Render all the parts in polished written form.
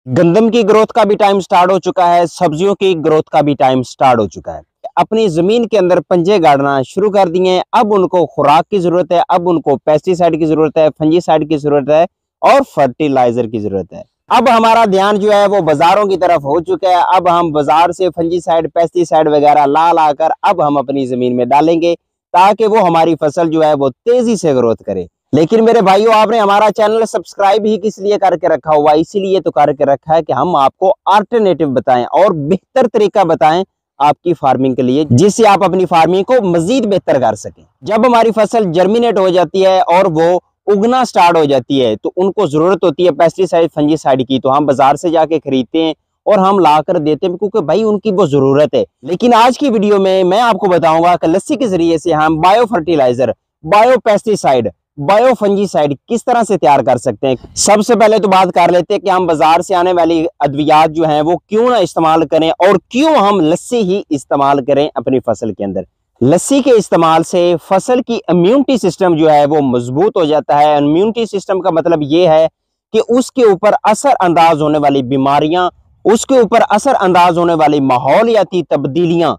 गंदम की ग्रोथ का भी टाइम स्टार्ट हो चुका है, सब्जियों की ग्रोथ का भी टाइम स्टार्ट हो चुका है। अपनी जमीन के अंदर पंजे गाड़ना शुरू कर दिए हैं। अब उनको खुराक की जरूरत है, अब उनको पेस्टिसाइड की जरूरत है, फंजीसाइड की जरूरत है और फर्टिलाइजर की जरूरत है। अब हमारा ध्यान जो है वो बाजारों की तरफ हो चुका है। अब हम बाजार से फंजीसाइड, पेस्टिसाइड वगैरह ला ला कर अब हम अपनी जमीन में डालेंगे ताकि वो हमारी फसल जो है वो तेजी से ग्रोथ करे। लेकिन मेरे भाइयों, आपने हमारा चैनल सब्सक्राइब ही किस लिए करके रखा हुआ? इसीलिए तो करके रखा है कि हम आपको अल्टरनेटिव बताएं और बेहतर तरीका बताएं आपकी फार्मिंग के लिए, जिससे आप अपनी फार्मिंग को मजीद बेहतर कर सकें। जब हमारी फसल जर्मिनेट हो जाती है और वो उगना स्टार्ट हो जाती है तो उनको जरूरत होती है पेस्टिसाइड, फंजीसाइड की, तो हम बाजार से जाके खरीदते हैं और हम ला कर देते हैं क्योंकि भाई उनकी वो जरूरत है। लेकिन आज की वीडियो में मैं आपको बताऊंगा कि लस्सी के जरिए से हम bio fertiliser, bio pesticide, bio fungicide किस तरह से तैयार कर सकते हैं। सबसे पहले तो बात कर लेते हैं कि हम बाजार से आने वाली अद्वियात जो हैं वो क्यों ना इस्तेमाल करें और क्यों हम लस्सी ही इस्तेमाल करें अपनी फसल के अंदर। लस्सी के इस्तेमाल से फसल की इम्यूनिटी सिस्टम जो है वो मजबूत हो जाता है। इम्यूनिटी सिस्टम का मतलब ये है कि उसके ऊपर असर अंदाज होने वाली बीमारियां, उसके ऊपर असर अंदाज होने वाली माहौलियाती तब्दीलियां,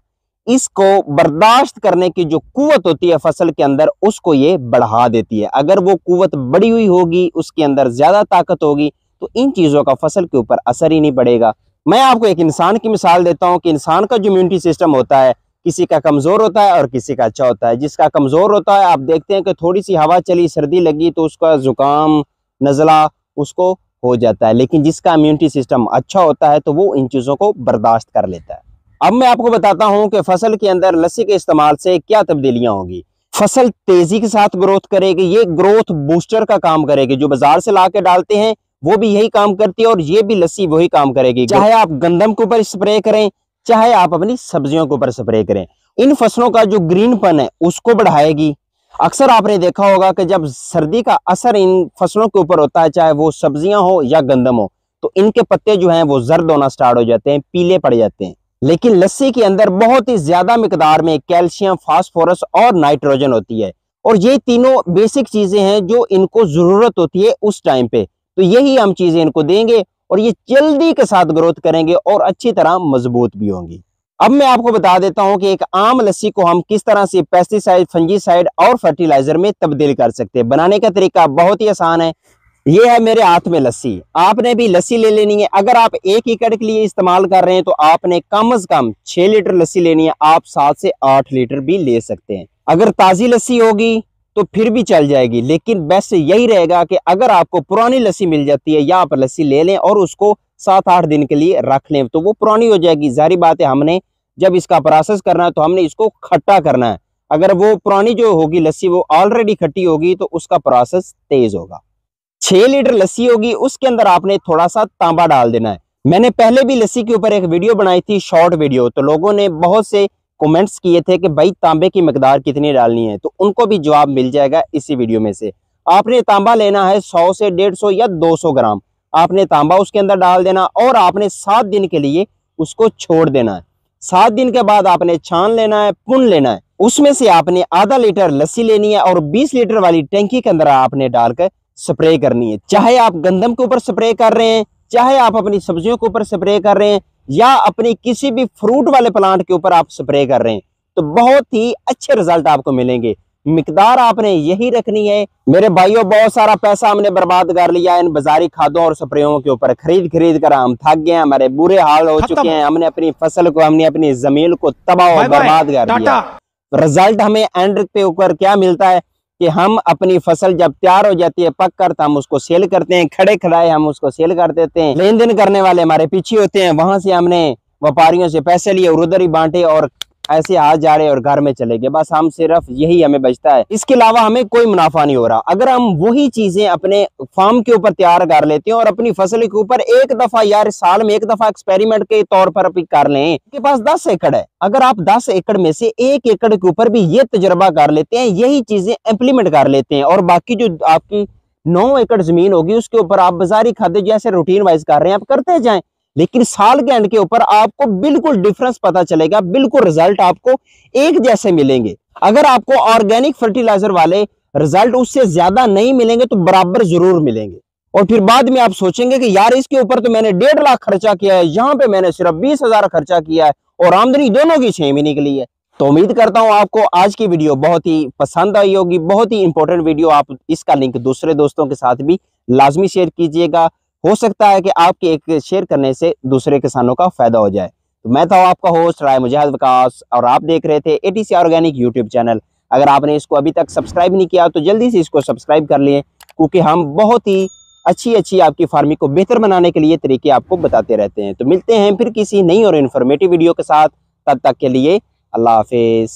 इसको बर्दाश्त करने की जो कुव्वत होती है फसल के अंदर, उसको ये बढ़ा देती है। अगर वो कुव्वत बढ़ी हुई होगी, उसके अंदर ज्यादा ताकत होगी, तो इन चीजों का फसल के ऊपर असर ही नहीं पड़ेगा। मैं आपको एक इंसान की मिसाल देता हूं कि इंसान का जो इम्यूनिटी सिस्टम होता है, किसी का कमजोर होता है और किसी का अच्छा होता है। जिसका कमजोर होता है, आप देखते हैं कि थोड़ी सी हवा चली, सर्दी लगी तो उसका जुकाम, नजला उसको हो जाता है। लेकिन जिसका इम्यूनिटी सिस्टम अच्छा होता है तो वो इन चीजों को बर्दाश्त कर लेता है। अब मैं आपको बताता हूं कि फसल के अंदर लस्सी के इस्तेमाल से क्या तब्दीलियां होगी। फसल तेजी के साथ ग्रोथ करेगी, ये ग्रोथ बूस्टर का काम करेगी। जो बाजार से ला के डालते हैं वो भी यही काम करती है और ये भी लस्सी वही काम करेगी। चाहे आप गंदम के ऊपर स्प्रे करें, चाहे आप अपनी सब्जियों के ऊपर स्प्रे करें, इन फसलों का जो ग्रीनपन है उसको बढ़ाएगी। अक्सर आपने देखा होगा कि जब सर्दी का असर इन फसलों के ऊपर होता है, चाहे वो सब्जियां हो या गंदम हो, तो इनके पत्ते जो हैं वो जर्द होना स्टार्ट हो जाते हैं, पीले पड़ जाते हैं। लेकिन लस्सी के अंदर बहुत ही ज्यादा मिकदार में कैल्शियम, फास्फोरस और नाइट्रोजन होती है और ये तीनों बेसिक चीजें हैं जो इनको जरूरत होती है उस टाइम पे। तो यही हम चीजें इनको देंगे और ये जल्दी के साथ ग्रोथ करेंगे और अच्छी तरह मजबूत भी होंगी। अब मैं आपको बता देता हूं कि एक आम लस्सी को हम किस तरह से पेस्टिसाइड, फंजीसाइड और फर्टिलाइजर में तब्दील कर सकते हैं। बनाने का तरीका बहुत ही आसान है। ये है मेरे हाथ में लस्सी, आपने भी लस्सी ले लेनी है। अगर आप 1 एकड़ के लिए इस्तेमाल कर रहे हैं तो आपने कम से कम 6 लीटर लस्सी लेनी है। आप 7 से 8 लीटर भी ले सकते हैं। अगर ताजी लस्सी होगी तो फिर भी चल जाएगी, लेकिन बेस्ट यही रहेगा कि अगर आपको पुरानी लस्सी मिल जाती है या आप लस्सी ले लें और उसको 7-8 दिन के लिए रख लें, तो वो पुरानी हो जाएगी। जाहिर बात है, हमने जब इसका प्रोसेस करना है तो हमने इसको खट्टा करना है। अगर वो पुरानी जो होगी लस्सी वो ऑलरेडी खट्टी होगी तो उसका प्रोसेस तेज होगा। 6 लीटर लस्सी होगी, उसके अंदर आपने थोड़ा सा तांबा डाल देना है। मैंने पहले भी लस्सी के ऊपर एक वीडियो बनाई थी, शॉर्ट वीडियो, तो लोगों ने बहुत से कमेंट्स किए थे कि भाई तांबे की मिकदार कितनी डालनी है, तो उनको भी जवाब मिल जाएगा इसी वीडियो में से। आपने तांबा लेना है 100 से 150 या 200 ग्राम, आपने तांबा उसके अंदर डाल देना और आपने 7 दिन के लिए उसको छोड़ देना है। 7 दिन के बाद आपने छान लेना है, पुन लेना है। उसमें से आपने आधा लीटर लस्सी लेनी है और 20 लीटर वाली टैंकी के अंदर आपने डालकर स्प्रे करनी है। चाहे आप गंदम के ऊपर स्प्रे कर रहे हैं, चाहे आप अपनी सब्जियों के ऊपर स्प्रे कर रहे हैं या अपनी किसी भी फ्रूट वाले प्लांट के ऊपर आप स्प्रे कर रहे हैं, तो बहुत ही अच्छे रिजल्ट आपको मिलेंगे। मिकदार आपने यही रखनी है। मेरे भाइयों, बहुत सारा पैसा हमने बर्बाद कर लिया इन बाजारी खादों और स्प्रेयों के ऊपर, खरीद खरीद कर हम थक गए, हमारे बुरे हाल हो चुके हैं। हमने अपनी फसल को, हमने अपनी जमीन को तबाह और बर्बाद कर दिया। रिजल्ट हमें एंड पे ऊपर क्या मिलता है कि हम अपनी फसल जब तैयार हो जाती है, पक कर, तो हम उसको सेल करते हैं। खड़े खड़ाए हम उसको सेल कर देते हैं। लेन देन करने वाले हमारे पीछे होते हैं, वहां से हमने व्यापारियों से पैसे लिए और उधर ही बांटे और ऐसे हाथ जा रहे और घर में चले गए। बस हम सिर्फ यही हमें बचता है, इसके अलावा हमें कोई मुनाफा नहीं हो रहा। अगर हम वही चीजें अपने फार्म के ऊपर तैयार कर लेते हैं और अपनी फसल के ऊपर एक दफा, यार साल में एक दफा एक्सपेरिमेंट के तौर पर कर लें, के पास 10 एकड़ है, अगर आप 10 एकड़ में से 1 एकड़ के ऊपर भी ये तजर्बा कर लेते हैं, यही चीजें इंप्लीमेंट कर लेते हैं और बाकी जो आपकी 9 एकड़ जमीन होगी उसके ऊपर आप बाजारी खाद्य जैसे रूटीन वाइज कर रहे हैं, आप करते जाएं, लेकिन साल के एंड के ऊपर आपको बिल्कुल डिफरेंस पता चलेगा, बिल्कुल रिजल्ट आपको एक जैसे मिलेंगे। अगर आपको ऑर्गेनिक फर्टिलाइजर वाले रिजल्ट उससे ज्यादा नहीं मिलेंगे तो बराबर जरूर मिलेंगे। और फिर बाद में आप सोचेंगे कि यार इसके ऊपर तो मैंने 1.5 लाख खर्चा किया है, यहाँ पे मैंने सिर्फ 20,000 खर्चा किया है और आमदनी दोनों की 6 महीने के लिए। तो उम्मीद करता हूँ आपको आज की वीडियो बहुत ही पसंद आई होगी, बहुत ही इंपॉर्टेंट वीडियो। आप इसका लिंक दूसरे दोस्तों के साथ भी लाजमी शेयर कीजिएगा। हो सकता है कि आपके एक शेयर करने से दूसरे किसानों का फायदा हो जाए। तो मैं था आपका होस्ट राय मुजाहिद विकास और आप देख रहे थे एटीसी ऑर्गेनिक यूट्यूब चैनल। अगर आपने इसको अभी तक सब्सक्राइब नहीं किया तो जल्दी से इसको सब्सक्राइब कर लिए, क्योंकि हम बहुत ही अच्छी आपकी फार्मिंग को बेहतर बनाने के लिए तरीके आपको बताते रहते हैं। तो मिलते हैं फिर किसी नई और इन्फॉर्मेटिव वीडियो के साथ, तब तक के लिए अल्लाह हाफिज।